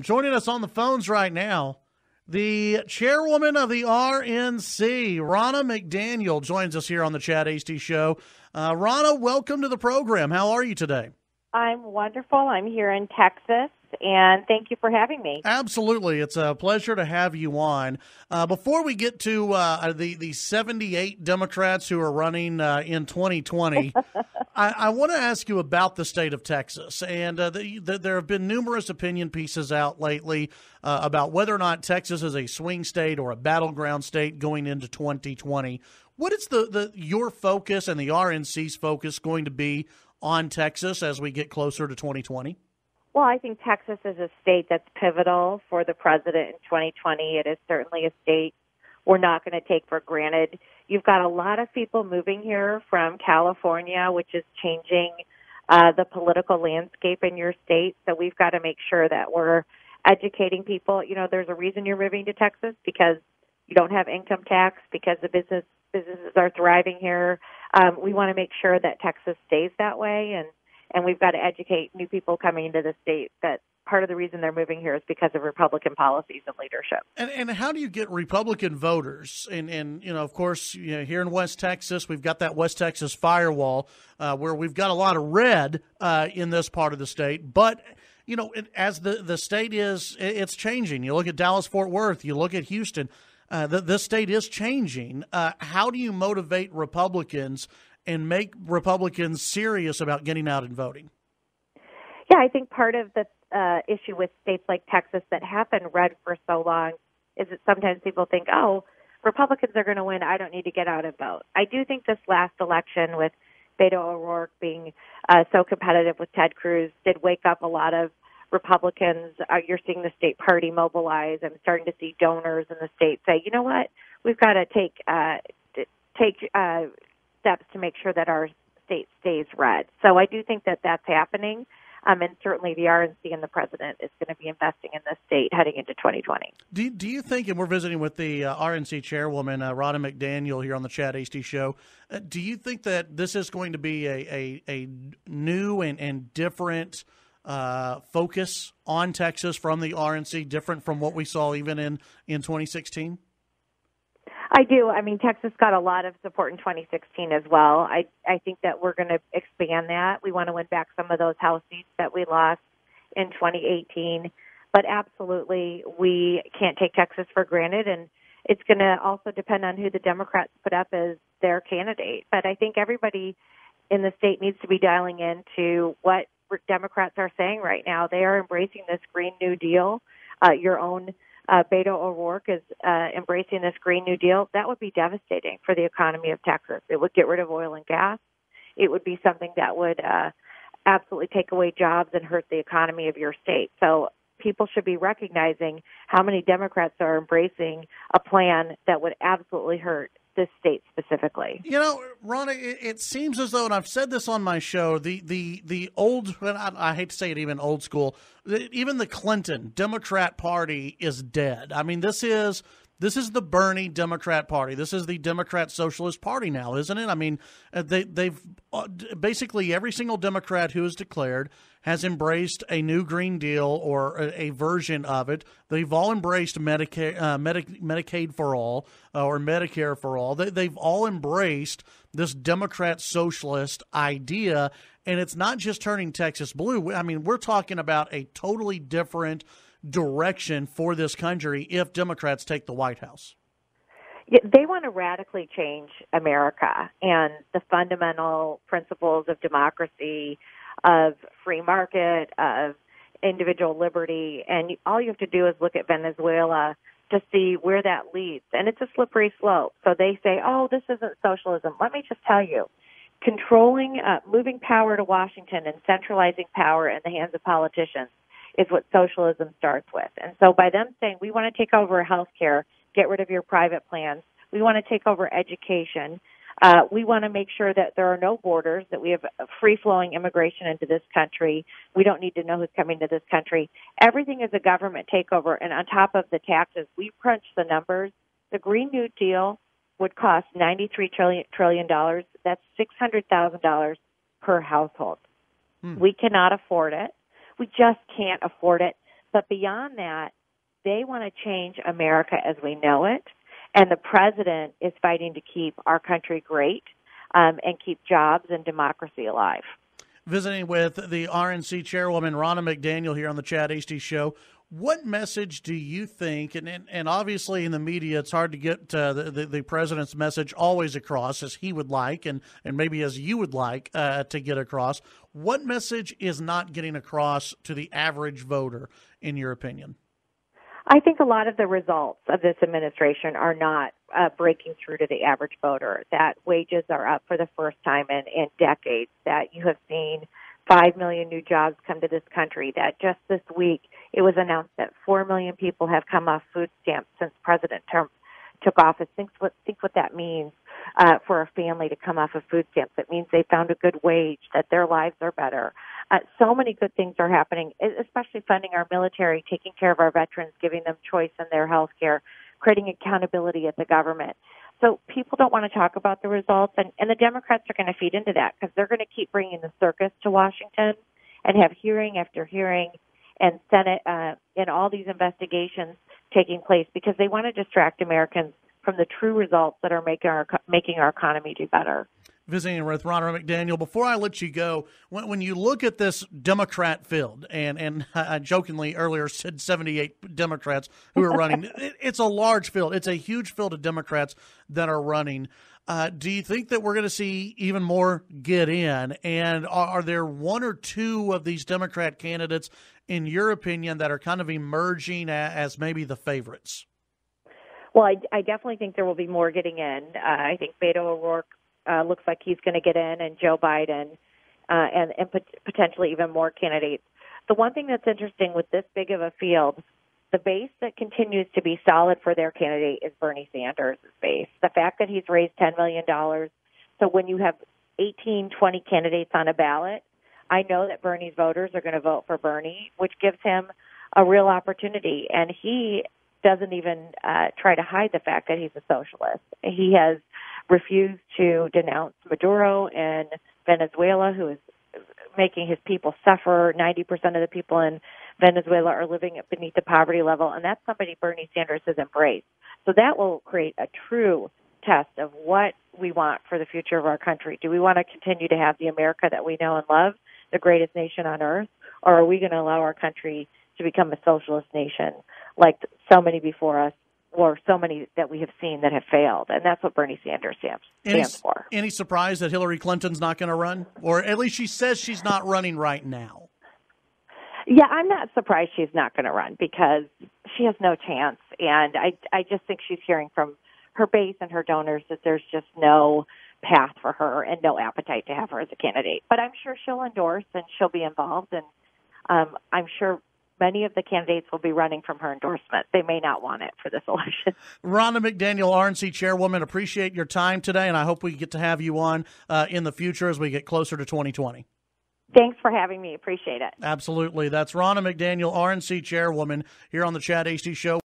Joining us on the phones right now, the chairwoman of the RNC, Ronna McDaniel, joins us here on the Chad Hasty Show. Ronna, welcome to the program. How are you today? I'm wonderful. I'm here in Texas, and thank you for having me. Absolutely. It's a pleasure to have you on. Before we get to the 78 Democrats who are running in 2020, I want to ask you about the state of Texas. And there have been numerous opinion pieces out lately about whether or not Texas is a swing state or a battleground state going into 2020. What is your focus and the RNC's focus going to be on Texas as we get closer to 2020? Well, I think Texas is a state that's pivotal for the president in 2020. It is certainly a state we're not going to take for granted. You've got a lot of people moving here from California, which is changing the political landscape in your state. So we've got to make sure that we're educating people. You know, there's a reason you're moving to Texas, because you don't have income tax, because the businesses are thriving here. We want to make sure that Texas stays that way, and we've got to educate new people coming into the state that part of the reason they're moving here is because of Republican policies and leadership. And how do you get Republican voters? And you know, of course, here in West Texas, we've got that West Texas firewall where we've got a lot of red in this part of the state. But, you know, as the state it's changing. You look at Dallas-Fort Worth, you look at Houston, this state is changing. How do you motivate Republicans and make Republicans serious about getting out and voting? Yeah, I think part of the issue with states like Texas that have been red for so long is that sometimes people think, oh, Republicans are going to win, I don't need to get out and vote. I do think this last election with Beto O'Rourke being so competitive with Ted Cruz did wake up a lot of Republicans. You're seeing the state party mobilize. I'm starting to see donors in the state say, you know what, we've got to take steps to make sure that our state stays red. So I do think that that's happening. And certainly the RNC and the president is going to be investing in this state heading into 2020. Do you think, and we're visiting with the RNC Chairwoman, Ronna McDaniel, here on the Chad Hasty Show, do you think that this is going to be a new and different focus on Texas from the RNC, different from what we saw even in 2016? I do. I mean, Texas got a lot of support in 2016 as well. I think that we're going to expand that. We want to win back some of those House seats that we lost in 2018. But absolutely, we can't take Texas for granted, and it's going to also depend on who the Democrats put up as their candidate. But I think everybody in the state needs to be dialing into what Democrats are saying right now. They are embracing this Green New Deal. Your own Beto O'Rourke is embracing this Green New Deal. That would be devastating for the economy of Texas. It would get rid of oil and gas. It would be something that would absolutely take away jobs and hurt the economy of your state. So people should be recognizing how many Democrats are embracing a plan that would absolutely hurt this state specifically. You know, Ronna, it seems as though, and I've said this on my show, the old, I hate to say it, even old school, even the Clinton Democrat Party is dead. I mean, this is the Bernie Democrat Party. This is the Democrat Socialist Party now, isn't it? I mean, they've basically every single Democrat who is declared has embraced a new Green Deal or a version of it. They've all embraced Medicaid for all or Medicare for all. They've all embraced this Democrat Socialist idea, and it's not just turning Texas blue. I mean, we're talking about a totally different direction for this country if Democrats take the White House. They want to radically change America and the fundamental principles of democracy, of free market, of individual liberty. And all you have to do is look at Venezuela to see where that leads. And it's a slippery slope. So they say, oh, this isn't socialism. Let me just tell you, moving power to Washington and centralizing power in the hands of politicians is what socialism starts with. And so by them saying, we want to take over health care, get rid of your private plans, we want to take over education, we want to make sure that there are no borders, that we have free-flowing immigration into this country. We don't need to know who's coming to this country. Everything is a government takeover, and on top of the taxes, we crunch the numbers. The Green New Deal would cost $93 trillion. That's $600,000 per household. We cannot afford it. We just can't afford it. But beyond that, they want to change America as we know it, and the president is fighting to keep our country great and keep jobs and democracy alive. Visiting with the RNC Chairwoman Ronna McDaniel here on the Chad Hasty Show. What message do you think, and obviously in the media it's hard to get the president's message always across as he would like and maybe as you would like to get across. What message is not getting across to the average voter, in your opinion? I think a lot of the results of this administration are not breaking through to the average voter, that wages are up for the first time in decades, that you have seen 5 million new jobs come to this country, that just this week it was announced that 4 million people have come off food stamps since President Trump took office. Think what that means for a family to come off of food stamps. It means they found a good wage, that their lives are better. So many good things are happening, especially funding our military, taking care of our veterans, giving them choice in their health care, creating accountability at the government. So people don't want to talk about the results, and the Democrats are going to feed into that because they're going to keep bringing the circus to Washington and have hearing after hearing and Senate and all these investigations taking place because they want to distract Americans from the true results that are making our economy do better. Visiting with Ronna McDaniel. Before I let you go, when you look at this Democrat field, and I jokingly earlier said 78 Democrats who are running, it's a large field. It's a huge field of Democrats that are running. Do you think that we're going to see even more get in? And are there one or two of these Democrat candidates, in your opinion, that are kind of emerging as maybe the favorites? Well, I definitely think there will be more getting in. I think Beto O'Rourke looks like he's going to get in, and Joe Biden, and potentially even more candidates. The one thing that's interesting with this big of a field, the base that continues to be solid for their candidate is Bernie Sanders' base. The fact that he's raised $10 million. So when you have 18, 20 candidates on a ballot, I know that Bernie's voters are going to vote for Bernie, which gives him a real opportunity. And he doesn't even try to hide the fact that he's a socialist. He has refused to denounce Maduro in Venezuela, who is making his people suffer. 90% of the people in Venezuela are living beneath the poverty level, and that's somebody Bernie Sanders has embraced. So that will create a true test of what we want for the future of our country. Do we want to continue to have the America that we know and love, the greatest nation on earth, or are we going to allow our country to become a socialist nation like so many before us, or so many that we have seen that have failed? And that's what Bernie Sanders stands for. Any surprise that Hillary Clinton's not going to run? Or at least she says she's not running right now. Yeah, I'm not surprised she's not going to run because she has no chance. And I just think she's hearing from her base and her donors that there's just no path for her and no appetite to have her as a candidate. But I'm sure she'll endorse and she'll be involved. And I'm sure many of the candidates will be running from her endorsement. They may not want it for this election. Ronna McDaniel, RNC Chairwoman, appreciate your time today, and I hope we get to have you on in the future as we get closer to 2020. Thanks for having me. Appreciate it. Absolutely. That's Ronna McDaniel, RNC Chairwoman, here on the Chad Hasty Show.